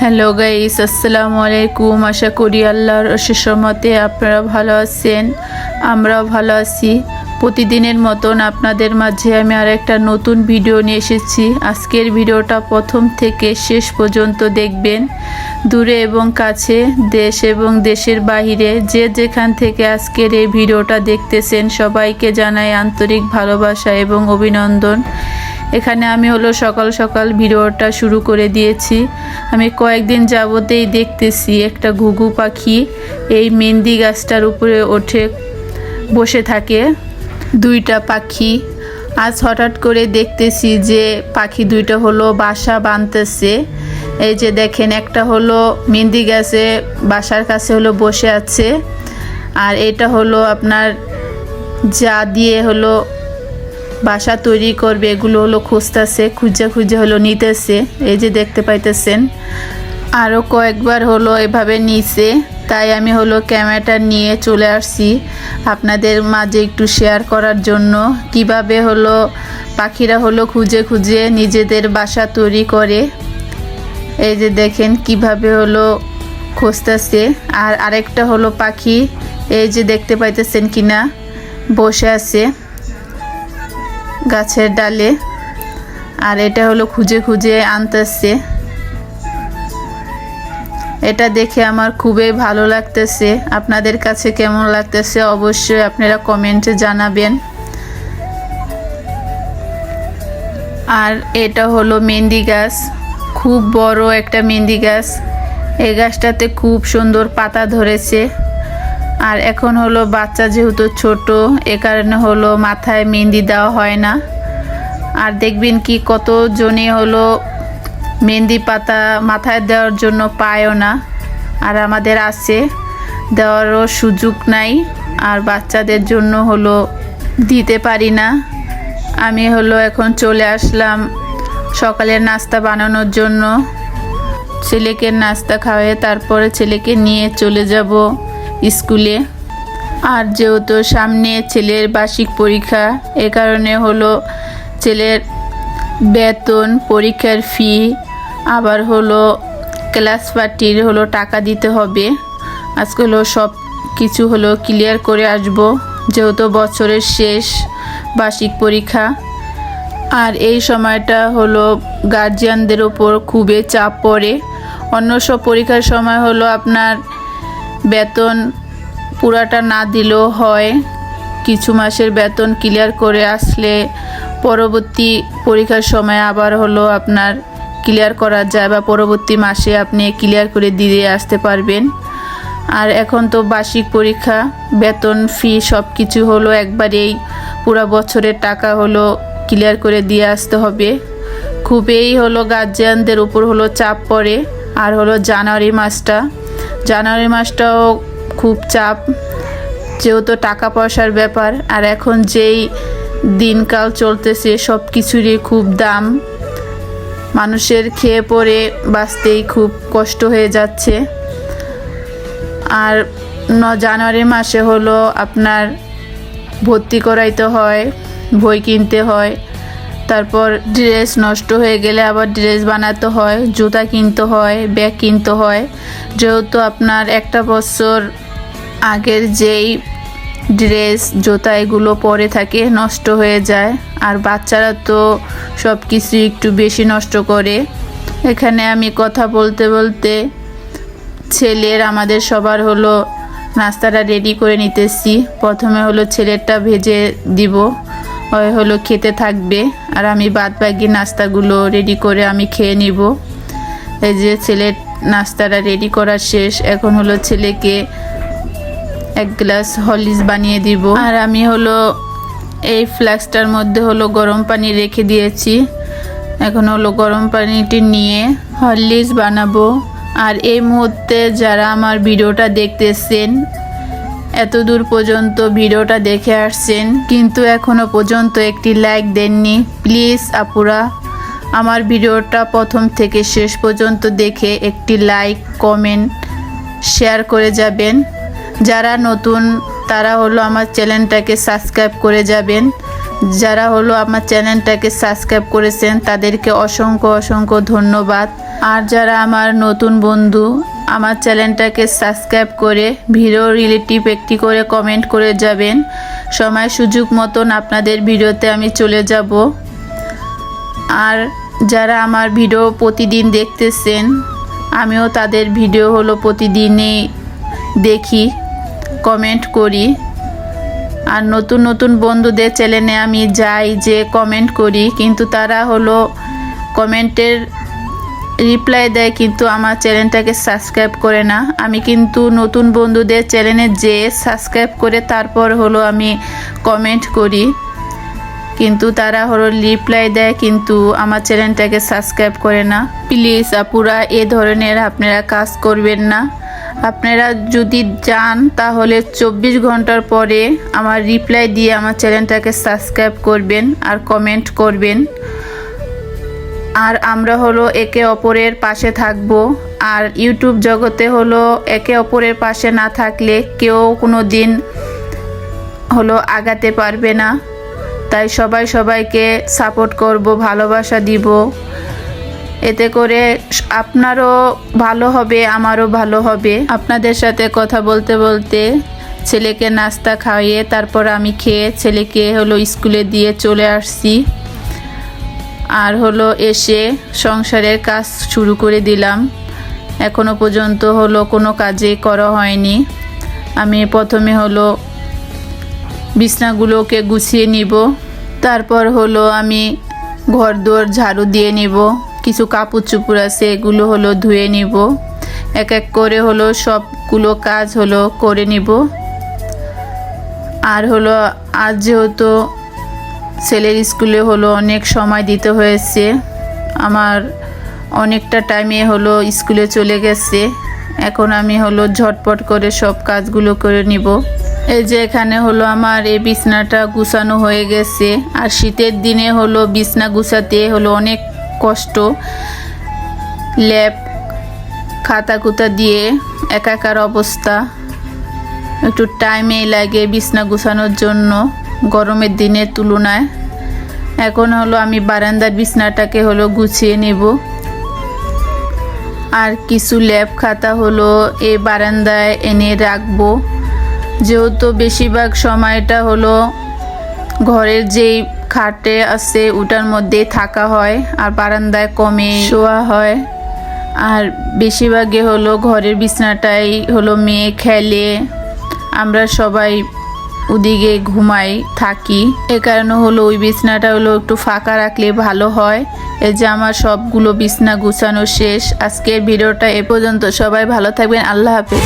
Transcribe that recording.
Hello guys, আসসালামু আলাইকুম। আশা করি আল্লাহর অশেষ রহমতে আপনারা ভালো আছেন, আমরাও ভালো আছি। প্রতিদিনের মতন আপনাদের মাঝে আমি আর একটা নতুন ভিডিও নিয়ে এসেছি। আজকের ভিডিওটা প্রথম থেকে শেষ পর্যন্ত দেখবেন। দূরে এবং কাছে, দেশ এবং দেশের বাইরে যে যেখান থেকে আজকের এই ভিডিওটা দেখতেছেন সবাইকে জানাই আন্তরিক ভালোবাসা এবং অভিনন্দন। এখানে আমি সকাল সকাল ভিডিওটা শুরু করে দিয়েছি। আমি কয়েকদিন যাবতেই দেখতেছি একটা ঘুঘু পাখি এই মেহেন্দি গাছটার উপরে ওঠে বসে থাকে। দুইটা পাখি আজ হঠাৎ করে দেখতেছি যে পাখি দুইটা বাসা বাঁধতেছে। এই যে দেখেন, একটা মেহেন্দি গাছে বাসার কাছে বসে আছে, আর এটা আপনার যা দিয়ে বাসা তৈরি করবে এগুলো খুঁজতেছে, খুঁজে খুঁজে নিতেছে। এই যে দেখতে পাইতেছেন, আরও কয়েকবার এভাবে নিছে। তাই আমি ক্যামেরাটা নিয়ে চলে আসছি আপনাদের মাঝে একটু শেয়ার করার জন্য, কিভাবে পাখিরা খুঁজে খুঁজে নিজেদের বাসা তৈরি করে। এই যে দেখেন কিভাবে খুঁজতেছে। আর আরেকটা পাখি, এই যে দেখতে পাইতেছেন কিনা, বসে আছে গাছের ডালে, আর এটা খুঁজে খুঁজে আনতেছে। এটা দেখে আমার খুবই ভালো লাগতেছে। আপনাদের কাছে কেমন লাগতেছে অবশ্যই আপনারা কমেন্টে জানাবেন। আর এটা মেহেন্দি গাছ, খুব বড় একটা মেহেন্দি গাছ। এই গাছটাতে খুব সুন্দর পাতা ধরেছে। আর এখন বাচ্চা যেহেতু ছোট, এ কারণে মাথায় মেহেন্দি দেওয়া হয় না। আর দেখবেন কি কত জনে মেহেন্দি পাতা মাথায় দেওয়ার জন্য পায়ও না, আর আমাদের আছে, দেওয়ারও সুযোগ নাই। আর বাচ্চাদের জন্য দিতে পারি না। আমি এখন চলে আসলাম সকালের নাস্তা বানানোর জন্য। ছেলেকে নাস্তা খাওয়াই তারপরে ছেলেকে নিয়ে চলে যাব স্কুলে। আর যেহেতু সামনে ছেলের বার্ষিক পরীক্ষা, এ কারণে ছেলের বেতন, পরীক্ষার ফি, আবার ক্লাস পার্টির টাকা দিতে হবে। আজকে সব কিছু ক্লিয়ার করে আসব, যেহেতু বছরের শেষ বার্ষিক পরীক্ষা। আর এই সময়টা গার্জিয়ানদের ওপর খুবই চাপ পড়ে। অন্য সব পরীক্ষার সময় আপনার বেতন পুরাটা না দিলেও হয়, কিছু মাসের বেতন ক্লিয়ার করে আসলে পরবর্তী পরীক্ষার সময় আবার আপনার ক্লিয়ার করা যায়, বা পরবর্তী মাসে আপনি ক্লিয়ার করে দিয়ে আসতে পারবেন। আর এখন তো বার্ষিক পরীক্ষা, বেতন ফি সব কিছু একবারেই পুরো বছরের টাকা ক্লিয়ার করে দিয়ে আসতে হবে। খুবই গার্জিয়ানদের উপর চাপ পড়ে। আর জানুয়ারি মাসটাও খুব চাপ, যেহেতু টাকা পয়সার ব্যাপার। আর এখন যেই দিনকাল চলতেছে সব কিছুরই খুব দাম, মানুষের খেয়ে পরে বাঁচতেই খুব কষ্ট হয়ে যাচ্ছে। আর জানুয়ারি মাসে আপনার ভর্তি করাইতে হয়, বই কিনতে হয়, তারপর ড্রেস নষ্ট হয়ে গেলে আবার ড্রেস বানাতে হয়, জুতা কিনতে হয়, ব্যাগ কিনতে হয়। যেহেতু আপনার একটা বছর আগের যেই ড্রেস, জুতা এগুলো পরে থাকে, নষ্ট হয়ে যায়। আর বাচ্চারা তো সব কিছু একটু বেশি নষ্ট করে। এখানে আমি কথা বলতে বলতে ছেলের, আমাদের সবার নাস্তাটা রেডি করে নিতেছি। প্রথমে ছেলেরটা ভেজে দিব, ওই খেতে থাকবে, আর আমি বাদ বাকি নাস্তাগুলো রেডি করে আমি খেয়ে নিব। এই যে ছেলের নাস্তাটা রেডি করা শেষ। এখন ছেলেকে এক গ্লাস হরলিক্স বানিয়ে দিব। আর আমি এই ফ্লাস্কটার মধ্যে গরম পানি রেখে দিয়েছি। এখন গরম পানিটি নিয়ে হরলিক্স বানাবো। আর এই মুহূর্তে যারা আমার ভিডিওটা দেখতেছেন, এত দূর পর্যন্ত ভিডিওটা দেখে আসছেন, কিন্তু এখনো পর্যন্ত একটি লাইক দেননি, প্লিজ আপুরা আমার ভিডিওটা প্রথম থেকে শেষ পর্যন্ত দেখে একটি লাইক, কমেন্ট, শেয়ার করে যাবেন। যারা নতুন তারা আমার চ্যানেলটাকে সাবস্ক্রাইব করে যাবেন। যারা আমার চ্যানেলটাকে সাবস্ক্রাইব করেছেন তাদেরকে অসংখ্য অসংখ্য ধন্যবাদ। আর যারা আমার নতুন বন্ধু আমার চ্যানেলটাকে সাবস্ক্রাইব করে ভিডিও রিলেটিভ একটি করে কমেন্ট করে যাবেন। সময় সুযোগ মতন আপনাদের ভিডিওতে আমি চলে যাব। আর যারা আমার ভিডিও প্রতিদিন দেখতেছেন, আমিও তাদের ভিডিও প্রতিদিনই দেখি, কমেন্ট করি। আর নতুন নতুন বন্ধুদের চ্যানেলে আমি যাই যে কমেন্ট করি, কিন্তু তারা কমেন্টের রিপ্লাই দেয় কিন্তু আমার চ্যানেলটাকে সাবস্ক্রাইব করে না। আমি কিন্তু নতুন বন্ধুদের চ্যানেলে যেয়ে সাবস্ক্রাইব করে তারপর আমি কমেন্ট করি, কিন্তু তারা রিপ্লাই দেয় কিন্তু আমার চ্যানেলটাকে সাবস্ক্রাইব করে না। প্লিজ আপুরা এ ধরনের আপনারা কাজ করবেন না। আপনারা যদি যান তাহলে 24 ঘন্টার পরে আমার রিপ্লাই দিয়ে আমার চ্যানেলটাকে সাবস্ক্রাইব করবেন আর কমেন্ট করবেন। আর আমরা একে অপরের পাশে থাকব। আর ইউটিউব জগতে একে অপরের পাশে না থাকলে কেউ কোনো দিন আগাতে পারবে না। তাই সবাই সবাইকে সাপোর্ট করব, ভালোবাসা দিব। এতে করে আপনারও ভালো হবে, আমারও ভালো হবে। আপনাদের সাথে কথা বলতে বলতে ছেলেকে নাস্তা খাইয়ে তারপর আমি খেয়ে ছেলেকে স্কুলে দিয়ে চলে আসছি। আর এসে সংসারের কাজ শুরু করে দিলাম। এখনো পর্যন্ত কোনো কাজে করা হয়নি। আমি প্রথমে বিছনাগুলোকে গুছিয়ে নিব, তারপর আমি ঘর দুয়ার ঝাড়ু দিয়ে নিব। কিছু কাপড় চোপড় আছে এগুলো ধুয়ে নিব। এক এক করে সবগুলো কাজ করে নিব। আর আজ যেহেতু ছেলের স্কুলে অনেক সময় দিতে হয়েছে, আমার অনেকটা টাইমে স্কুলে চলে গেছে। এখন আমি ঝটপট করে সব কাজগুলো করে নিব। এই যে এখানে আমার এই বিছনাটা গুছানো হয়ে গেছে। আর শীতের দিনে বিছনা গুছাতে অনেক কষ্ট। ল্যাপ খাতা কুতা দিয়ে একাকার অবস্থা, একটু টাইমই লাগে বিছনা গুছানোর জন্য গরমের দিনের তুলনায়। এখন আমি বারান্দার বিছনাটাকে গুছিয়ে নেব। আর কিছু ল্যাপ খাতা এই বারান্দায় এনে রাখবো, যেহেতু বেশিরভাগ সময়টা ঘরের যেই খাটে আছে ওটার মধ্যে থাকা হয় আর বারান্দায় কমে শোয়া হয়। আর বেশিরভাগে ঘরের বিছনাটাই মেয়ে খেলে, আমরা সবাই ওদিকে ঘুমাই থাকি। এ কারণে ওই বিছনাটা একটু ফাঁকা রাখলে ভালো হয়। এই যে আমার সবগুলো বিছনা গুছানো শেষ। আজকের ভিডিওটা এ পর্যন্ত। সবাই ভালো থাকবেন। আল্লাহ হাফেজ।